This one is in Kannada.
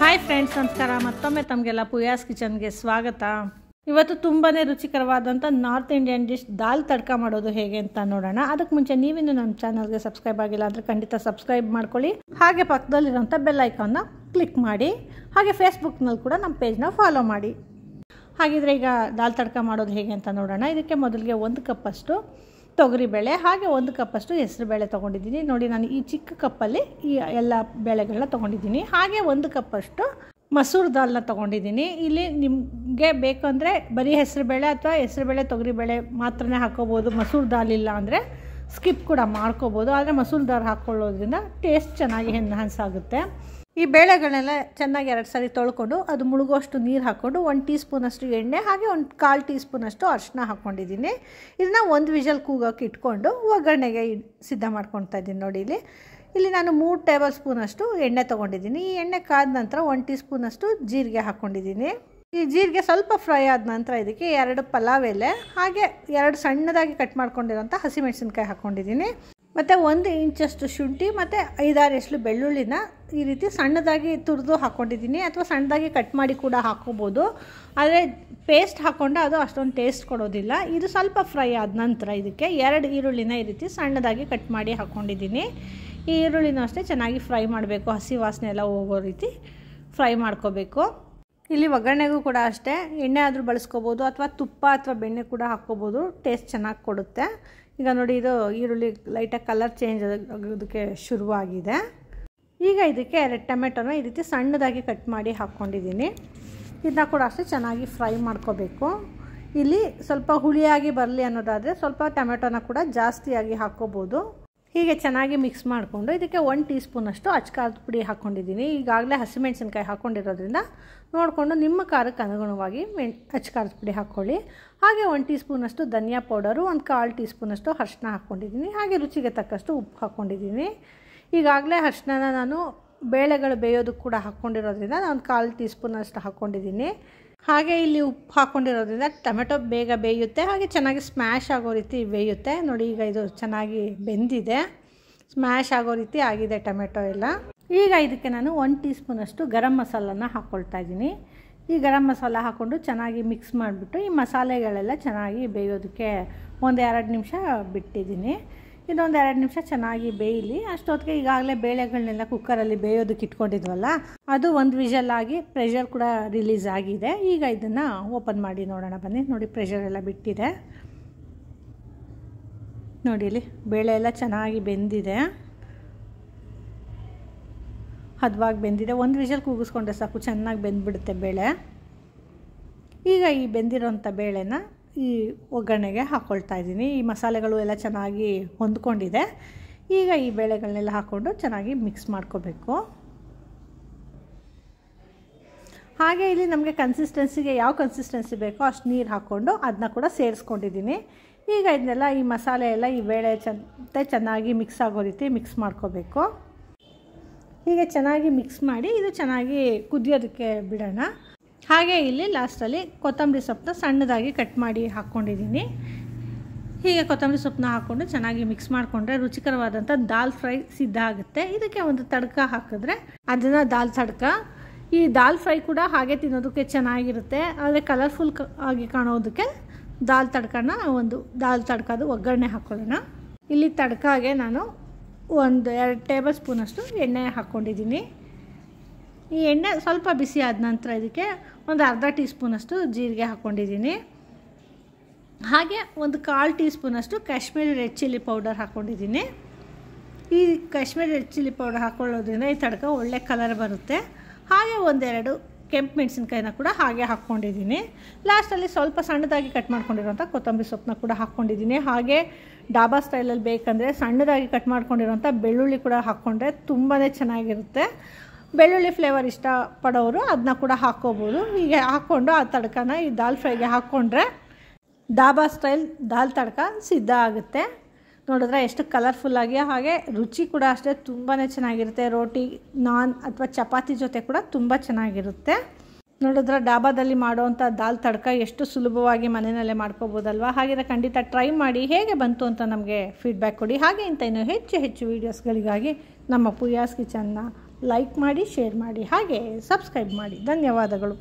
ಹಾಯ್ ಫ್ರೆಂಡ್ಸ್, ನಮಸ್ಕಾರ. ಮತ್ತೊಮ್ಮೆ ತಮಗೆಲ್ಲ ಪೂಯಾಸ್ ಕಿಚನ್ಗೆ ಸ್ವಾಗತ. ಇವತ್ತು ತುಂಬಾ ರುಚಿಕರವಾದಂಥ ನಾರ್ತ್ ಇಂಡಿಯನ್ ಡಿಶ್ ದಾಲ್ ತಡ್ಕ ಮಾಡೋದು ಹೇಗೆ ಅಂತ ನೋಡೋಣ. ಅದಕ್ಕೆ ಮುಂಚೆ ನೀವಿನ್ನು ನಮ್ಮ ಚಾನಲ್ಗೆ ಸಬ್ಸ್ಕ್ರೈಬ್ ಆಗಿಲ್ಲ ಅಂದರೆ ಖಂಡಿತ ಸಬ್ಸ್ಕ್ರೈಬ್ ಮಾಡ್ಕೊಳ್ಳಿ. ಹಾಗೆ ಪಕ್ಕದಲ್ಲಿರೋಂಥ ಬೆಲ್ ಐಕಾನ್ನ ಕ್ಲಿಕ್ ಮಾಡಿ. ಹಾಗೆ ಫೇಸ್ಬುಕ್ನಲ್ಲಿ ಕೂಡ ನಮ್ಮ ಪೇಜ್ನ ಫಾಲೋ ಮಾಡಿ. ಹಾಗಿದ್ರೆ ಈಗ ದಾಲ್ ತಡ್ಕ ಮಾಡೋದು ಹೇಗೆ ಅಂತ ನೋಡೋಣ. ಇದಕ್ಕೆ ಮೊದಲಿಗೆ 1 ಕಪ್ಪಷ್ಟು ತೊಗರಿಬೇಳೆ, ಹಾಗೆ 1 ಕಪ್ಪಷ್ಟು ಹೆಸರುಬೇಳೆ ತೊಗೊಂಡಿದ್ದೀನಿ. ನೋಡಿ, ನಾನು ಈ ಚಿಕ್ಕ ಕಪ್ಪಲ್ಲಿ ಈ ಎಲ್ಲ ಬೇಳೆಗಳನ್ನ ತೊಗೊಂಡಿದ್ದೀನಿ. ಹಾಗೆ 1 ಕಪ್ಪಷ್ಟು ಮಸೂರ್ ದಾಲ್ನ ತೊಗೊಂಡಿದ್ದೀನಿ. ಇಲ್ಲಿ ನಿಮಗೆ ಬೇಕಂದರೆ ಬರೀ ಹೆಸರುಬೇಳೆ ಅಥವಾ ಹೆಸರುಬೇಳೆ ತೊಗರಿಬೇಳೆ ಮಾತ್ರನೇ ಹಾಕ್ಕೋಬೋದು. ಮಸೂರ್ ದಾಲ್ ಇಲ್ಲ ಅಂದರೆ ಸ್ಕಿಪ್ ಕೂಡ ಮಾಡ್ಕೋಬೋದು. ಆದರೆ ಮಸೂರ್ ದಾಲ್ ಹಾಕ್ಕೊಳ್ಳೋದ್ರಿಂದ ಟೇಸ್ಟ್ ಚೆನ್ನಾಗಿ ಎನ್ಹಾನ್ಸ್ ಆಗುತ್ತೆ. ಈ ಬೇಳೆಗಳನ್ನೆಲ್ಲ ಚೆನ್ನಾಗಿ 2 ಸಾರಿ ತೊಳ್ಕೊಂಡು ಅದು ಮುಳುಗುವಷ್ಟು ನೀರು ಹಾಕ್ಕೊಂಡು 1 ಟೀ ಸ್ಪೂನಷ್ಟು ಎಣ್ಣೆ, ಹಾಗೆ 1/4 ಟೀ ಸ್ಪೂನಷ್ಟು ಅರಿಶಿನ ಹಾಕ್ಕೊಂಡಿದ್ದೀನಿ. ಇದನ್ನ 1 ವಿಷಲ್ ಕೂಗೋಕೆ ಇಟ್ಕೊಂಡು ಒಗ್ಗರಣೆಗೆ ಸಿದ್ಧ ಮಾಡ್ಕೊಳ್ತಾ ಇದ್ದೀನಿ. ನೋಡಿ, ಇಲ್ಲಿ ನಾನು 3 ಟೇಬಲ್ ಸ್ಪೂನಷ್ಟು ಎಣ್ಣೆ ತೊಗೊಂಡಿದ್ದೀನಿ. ಈ ಎಣ್ಣೆ ಕಾದ ನಂತರ 1 ಟೀ ಸ್ಪೂನಷ್ಟು ಜೀರಿಗೆ ಹಾಕ್ಕೊಂಡಿದ್ದೀನಿ. ಈ ಜೀರಿಗೆ ಸ್ವಲ್ಪ ಫ್ರೈ ಆದ ನಂತರ ಇದಕ್ಕೆ 2 ಪಲಾವ್ ಎಲೆ, ಹಾಗೆ 2 ಸಣ್ಣದಾಗಿ ಕಟ್ ಮಾಡ್ಕೊಂಡಿರೋಂಥ ಹಸಿಮೆಣಸಿನ್ಕಾಯಿ ಹಾಕ್ಕೊಂಡಿದ್ದೀನಿ. ಮತ್ತು 1 ಇಂಚಷ್ಟು ಶುಂಠಿ ಮತ್ತು 5-6 ಎಸಳು ಬೆಳ್ಳುಳ್ಳಿನ ಈ ರೀತಿ ಸಣ್ಣದಾಗಿ ತುರಿದು ಹಾಕ್ಕೊಂಡಿದ್ದೀನಿ, ಅಥವಾ ಸಣ್ಣದಾಗಿ ಕಟ್ ಮಾಡಿ ಕೂಡ ಹಾಕ್ಕೋಬೋದು. ಆದರೆ ಪೇಸ್ಟ್ ಹಾಕ್ಕೊಂಡ್ರೆ ಅದು ಅಷ್ಟೊಂದು ಟೇಸ್ಟ್ ಕೊಡೋದಿಲ್ಲ. ಇದು ಸ್ವಲ್ಪ ಫ್ರೈ ಆದ ನಂತರ ಇದಕ್ಕೆ 2 ಈರುಳ್ಳಿನ ಈ ರೀತಿ ಸಣ್ಣದಾಗಿ ಕಟ್ ಮಾಡಿ ಹಾಕ್ಕೊಂಡಿದ್ದೀನಿ. ಈ ಈರುಳ್ಳಿನೂ ಅಷ್ಟೇ ಚೆನ್ನಾಗಿ ಫ್ರೈ ಮಾಡಬೇಕು, ಹಸಿ ವಾಸನೆ ಎಲ್ಲ ಹೋಗೋ ರೀತಿ ಫ್ರೈ ಮಾಡ್ಕೋಬೇಕು. ಇಲ್ಲಿ ಒಗ್ಗರಣೆಗೂ ಕೂಡ ಅಷ್ಟೇ ಎಣ್ಣೆ ಆದರೂ ಬಳಸ್ಕೋಬೋದು, ಅಥವಾ ತುಪ್ಪ ಅಥವಾ ಬೆಣ್ಣೆ ಕೂಡ ಹಾಕ್ಕೋಬೋದು. ಟೇಸ್ಟ್ ಚೆನ್ನಾಗಿ ಕೊಡುತ್ತೆ. ಈಗ ನೋಡಿ, ಇದು ಈರುಳ್ಳಿ ಲೈಟಾಗಿ ಕಲರ್ ಚೇಂಜ್ ಆಗೋದಕ್ಕೆ ಶುರುವಾಗಿದೆ. ಈಗ ಇದಕ್ಕೆ 2 ಟೊಮೆಟೊನ ಈ ರೀತಿ ಸಣ್ಣದಾಗಿ ಕಟ್ ಮಾಡಿ ಹಾಕ್ಕೊಂಡಿದ್ದೀನಿ. ಇದನ್ನ ಕೂಡ ಅಷ್ಟೇ ಚೆನ್ನಾಗಿ ಫ್ರೈ ಮಾಡ್ಕೋಬೇಕು. ಇಲ್ಲಿ ಸ್ವಲ್ಪ ಹುಳಿಯಾಗಿ ಬರಲಿ ಅನ್ನೋದಾದರೆ ಸ್ವಲ್ಪ ಟೊಮೆಟೊನ ಕೂಡ ಜಾಸ್ತಿಯಾಗಿ ಹಾಕ್ಕೋಬೋದು. ಹೀಗೆ ಚೆನ್ನಾಗಿ ಮಿಕ್ಸ್ ಮಾಡಿಕೊಂಡು ಇದಕ್ಕೆ 1 ಟೀ ಸ್ಪೂನಷ್ಟು ಅಚ್ಕಾರದ ಪುಡಿ ಹಾಕ್ಕೊಂಡಿದ್ದೀನಿ. ಈಗಾಗಲೇ ಹಸಿಮೆಣಸಿನ್ಕಾಯಿ ಹಾಕ್ಕೊಂಡಿರೋದ್ರಿಂದ ನೋಡಿಕೊಂಡು ನಿಮ್ಮ ಖಾರಕ್ಕೆ ಅನುಗುಣವಾಗಿ ಅಚ್ಕಾರದ ಪುಡಿ ಹಾಕ್ಕೊಳ್ಳಿ. ಹಾಗೆ 1 ಟೀ ಸ್ಪೂನಷ್ಟು ಧನಿಯಾ ಪೌಡರು, 1/4 ಟೀ ಸ್ಪೂನಷ್ಟು ಅರಿಶಿನ ಹಾಕ್ಕೊಂಡಿದ್ದೀನಿ. ಹಾಗೆ ರುಚಿಗೆ ತಕ್ಕಷ್ಟು ಉಪ್ಪು ಹಾಕ್ಕೊಂಡಿದ್ದೀನಿ. ಈಗಾಗಲೇ ಅರಿಶಿನ ನಾನು ಬೇಳೆಗಳು ಬೇಯೋದಕ್ಕೆ ಕೂಡ ಹಾಕ್ಕೊಂಡಿರೋದ್ರಿಂದ ನಾನು 1/4 ಟೀ ಸ್ಪೂನಷ್ಟು ಹಾಕ್ಕೊಂಡಿದ್ದೀನಿ. ಹಾಗೆ ಇಲ್ಲಿ ಉಪ್ಪು ಹಾಕ್ಕೊಂಡಿರೋದ್ರಿಂದ ಟೊಮೆಟೊ ಬೇಗ ಬೇಯುತ್ತೆ, ಹಾಗೆ ಚೆನ್ನಾಗಿ ಸ್ಮ್ಯಾಶ್ ಆಗೋ ರೀತಿ ಬೇಯುತ್ತೆ. ನೋಡಿ, ಈಗ ಇದು ಚೆನ್ನಾಗಿ ಬೆಂದಿದೆ, ಸ್ಮ್ಯಾಶ್ ಆಗೋ ರೀತಿ ಆಗಿದೆ ಟೊಮೆಟೊ ಎಲ್ಲ. ಈಗ ಇದಕ್ಕೆ ನಾನು 1 ಟೀ ಸ್ಪೂನಷ್ಟು ಗರಂ ಮಸಾಲನ ಹಾಕ್ಕೊಳ್ತಾ ಇದ್ದೀನಿ. ಈ ಗರಂ ಮಸಾಲ ಹಾಕ್ಕೊಂಡು ಚೆನ್ನಾಗಿ ಮಿಕ್ಸ್ ಮಾಡಿಬಿಟ್ಟು ಈ ಮಸಾಲೆಗಳೆಲ್ಲ ಚೆನ್ನಾಗಿ ಬೇಯೋದಕ್ಕೆ 1-2 ನಿಮಿಷ ಬಿಟ್ಟಿದ್ದೀನಿ. ಇದೊಂದು 2 ನಿಮಿಷ ಚೆನ್ನಾಗಿ ಬೇಯಲಿ. ಅಷ್ಟೊತ್ತಿಗೆ ಈಗಾಗಲೇ ಬೇಳೆಗಳನ್ನೆಲ್ಲ ಕುಕ್ಕರಲ್ಲಿ ಬೇಯೋದಕ್ಕೆ ಇಟ್ಕೊಂಡಿದ್ವಲ್ಲ, ಅದು 1 ವಿಷಲ್ ಆಗಿ ಪ್ರೆಷರ್ ಕೂಡ ರಿಲೀಸ್ ಆಗಿದೆ. ಈಗ ಇದನ್ನು ಓಪನ್ ಮಾಡಿ ನೋಡೋಣ ಬನ್ನಿ. ನೋಡಿ, ಪ್ರೆಷರ್ ಎಲ್ಲ ಬಿಟ್ಟಿದೆ. ನೋಡಿ, ಇಲ್ಲಿ ಬೇಳೆ ಎಲ್ಲ ಚೆನ್ನಾಗಿ ಬೆಂದಿದೆ, ಹದವಾಗಿ ಬೆಂದಿದೆ. 1 ವಿಷಲ್ ಕೂಗಿಸ್ಕೊಂಡ್ರೆ ಸಾಕು, ಚೆನ್ನಾಗಿ ಬೆಂದ್ಬಿಡುತ್ತೆ ಬೇಳೆ. ಈಗ ಈ ಬೆಂದಿರೋಂಥ ಬೇಳೆನ ಈ ಒಗ್ಗರಣೆಗೆ ಹಾಕ್ಕೊಳ್ತಾ ಇದ್ದೀನಿ. ಈ ಮಸಾಲೆಗಳು ಎಲ್ಲ ಚೆನ್ನಾಗಿ ಹೊಂದ್ಕೊಂಡಿದೆ. ಈಗ ಈ ಬೇಳೆಗಳನ್ನೆಲ್ಲ ಹಾಕ್ಕೊಂಡು ಚೆನ್ನಾಗಿ ಮಿಕ್ಸ್ ಮಾಡ್ಕೋಬೇಕು. ಹಾಗೆ ಇಲ್ಲಿ ನಮಗೆ ಕನ್ಸಿಸ್ಟೆನ್ಸಿಗೆ ಯಾವ ಕನ್ಸಿಸ್ಟೆನ್ಸಿ ಬೇಕೋ ಅಷ್ಟು ನೀರು ಹಾಕ್ಕೊಂಡು ಅದನ್ನ ಕೂಡ ಸೇರಿಸ್ಕೊಂಡಿದ್ದೀನಿ. ಈಗ ಇದನ್ನೆಲ್ಲ ಈ ಮಸಾಲೆ ಎಲ್ಲ ಈ ಬೇಳೆ ಚೆನ್ನಾಗಿ ಮಿಕ್ಸ್ ಆಗೋ ರೀತಿ ಮಿಕ್ಸ್ ಮಾಡ್ಕೋಬೇಕು. ಹೀಗೆ ಚೆನ್ನಾಗಿ ಮಿಕ್ಸ್ ಮಾಡಿ ಇದು ಚೆನ್ನಾಗಿ ಕುದಿಯೋದಕ್ಕೆ ಬಿಡೋಣ. ಹಾಗೆ ಇಲ್ಲಿ ಲಾಸ್ಟಲ್ಲಿ ಕೊತ್ತಂಬರಿ ಸೊಪ್ಪನ್ನ ಸಣ್ಣದಾಗಿ ಕಟ್ ಮಾಡಿ ಹಾಕ್ಕೊಂಡಿದ್ದೀನಿ. ಹೀಗೆ ಕೊತ್ತಂಬರಿ ಸೊಪ್ಪನ್ನ ಹಾಕ್ಕೊಂಡು ಚೆನ್ನಾಗಿ ಮಿಕ್ಸ್ ಮಾಡಿಕೊಂಡ್ರೆ ರುಚಿಕರವಾದಂಥ ದಾಲ್ ಫ್ರೈ ಸಿದ್ಧ ಆಗುತ್ತೆ. ಇದಕ್ಕೆ ಒಂದು ತಡ್ಕ ಹಾಕಿದ್ರೆ ಅದನ್ನು ದಾಲ್ ತಡ್ಕ. ಈ ದಾಲ್ ಫ್ರೈ ಕೂಡ ಹಾಗೆ ತಿನ್ನೋದಕ್ಕೆ ಚೆನ್ನಾಗಿರುತ್ತೆ, ಆದರೆ ಕಲರ್ಫುಲ್ ಆಗಿ ಕಾಣೋದಕ್ಕೆ ದಾಲ್ ತಡ್ಕನ ಒಂದು ದಾಲ್ ತಡ್ಕದು ಒಗ್ಗರಣೆ ಹಾಕ್ಕೊಳ್ಳೋಣ. ಇಲ್ಲಿ ತಡ್ಕಾಗೆ ನಾನು 1-2 ಟೇಬಲ್ ಸ್ಪೂನಷ್ಟು ಎಣ್ಣೆ ಹಾಕ್ಕೊಂಡಿದ್ದೀನಿ. ಈ ಎಣ್ಣೆ ಸ್ವಲ್ಪ ಬಿಸಿ ಆದ ನಂತರ ಇದಕ್ಕೆ 1/2 ಟೀ ಸ್ಪೂನಷ್ಟು ಜೀರಿಗೆ ಹಾಕ್ಕೊಂಡಿದ್ದೀನಿ. ಹಾಗೆ 1/4 ಟೀ ಸ್ಪೂನಷ್ಟು ಕಾಶ್ಮೀರಿ ರೆಡ್ ಚಿಲ್ಲಿ ಪೌಡರ್ ಹಾಕ್ಕೊಂಡಿದ್ದೀನಿ. ಈ ಕಾಶ್ಮೀರಿ ರೆಡ್ ಚಿಲ್ಲಿ ಪೌಡರ್ ಹಾಕ್ಕೊಳ್ಳೋದ್ರಿಂದ ಈ ತಡ್ಕ ಒಳ್ಳೆ ಕಲರ್ ಬರುತ್ತೆ. ಹಾಗೆ 1-2 ಕೆಂಪು ಮೆಣಸಿನ್ಕಾಯಿನ ಕೂಡ ಹಾಗೆ ಹಾಕ್ಕೊಂಡಿದ್ದೀನಿ. ಲಾಸ್ಟಲ್ಲಿ ಸ್ವಲ್ಪ ಸಣ್ಣದಾಗಿ ಕಟ್ ಮಾಡ್ಕೊಂಡಿರೋಂಥ ಕೊತ್ತಂಬರಿ ಸೊಪ್ಪನ್ನ ಕೂಡ ಹಾಕ್ಕೊಂಡಿದ್ದೀನಿ. ಹಾಗೆ ಡಾಬಾ ಸ್ಟೈಲಲ್ಲಿ ಬೇಕಂದರೆ ಸಣ್ಣದಾಗಿ ಕಟ್ ಮಾಡ್ಕೊಂಡಿರೋಂಥ ಬೆಳ್ಳುಳ್ಳಿ ಕೂಡ ಹಾಕ್ಕೊಂಡ್ರೆ ತುಂಬಾ ಚೆನ್ನಾಗಿರುತ್ತೆ. ಬೆಳ್ಳುಳ್ಳಿ ಫ್ಲೇವರ್ ಇಷ್ಟಪಡೋರು ಅದನ್ನ ಕೂಡ ಹಾಕ್ಕೋಬೋದು. ಹೀಗೆ ಹಾಕ್ಕೊಂಡು ಆ ತಡ್ಕನ ಈ ದಾಲ್ ಫ್ರೈಗೆ ಹಾಕ್ಕೊಂಡ್ರೆ ಡಾಬಾ ಸ್ಟೈಲ್ ದಾಲ್ ತಡ್ಕ ಸಿದ್ಧ ಆಗುತ್ತೆ. ನೋಡಿದ್ರೆ ಎಷ್ಟು ಕಲರ್ಫುಲ್ಲಾಗಿ, ಹಾಗೆ ರುಚಿ ಕೂಡ ಅಷ್ಟೇ ತುಂಬಾ ಚೆನ್ನಾಗಿರುತ್ತೆ. ರೋಟಿ, ನಾನ್ ಅಥವಾ ಚಪಾತಿ ಜೊತೆ ಕೂಡ ತುಂಬ ಚೆನ್ನಾಗಿರುತ್ತೆ. ನೋಡಿದ್ರೆ ಡಾಬಾದಲ್ಲಿ ಮಾಡೋವಂಥ ದಾಲ್ ತಡ್ಕ ಎಷ್ಟು ಸುಲಭವಾಗಿ ಮನೆಯಲ್ಲೇ ಮಾಡ್ಕೋಬೋದಲ್ವ. ಹಾಗಿದ್ರೆ ಖಂಡಿತ ಟ್ರೈ ಮಾಡಿ, ಹೇಗೆ ಬಂತು ಅಂತ ನಮಗೆ ಫೀಡ್ಬ್ಯಾಕ್ ಕೊಡಿ. ಹಾಗೆ ಇಂಥ ಇನ್ನೂ ಹೆಚ್ಚು ವೀಡಿಯೋಸ್ಗಳಿಗಾಗಿ ನಮ್ಮ ಪೂಯಾಸ್ ಕಿಚನ್ನ ಲೈಕ್ ಮಾಡಿ, ಶೇರ್ ಮಾಡಿ, ಹಾಗೆ ಸಬ್ಸ್ಕ್ರೈಬ್ ಮಾಡಿ. ಧನ್ಯವಾದಗಳು.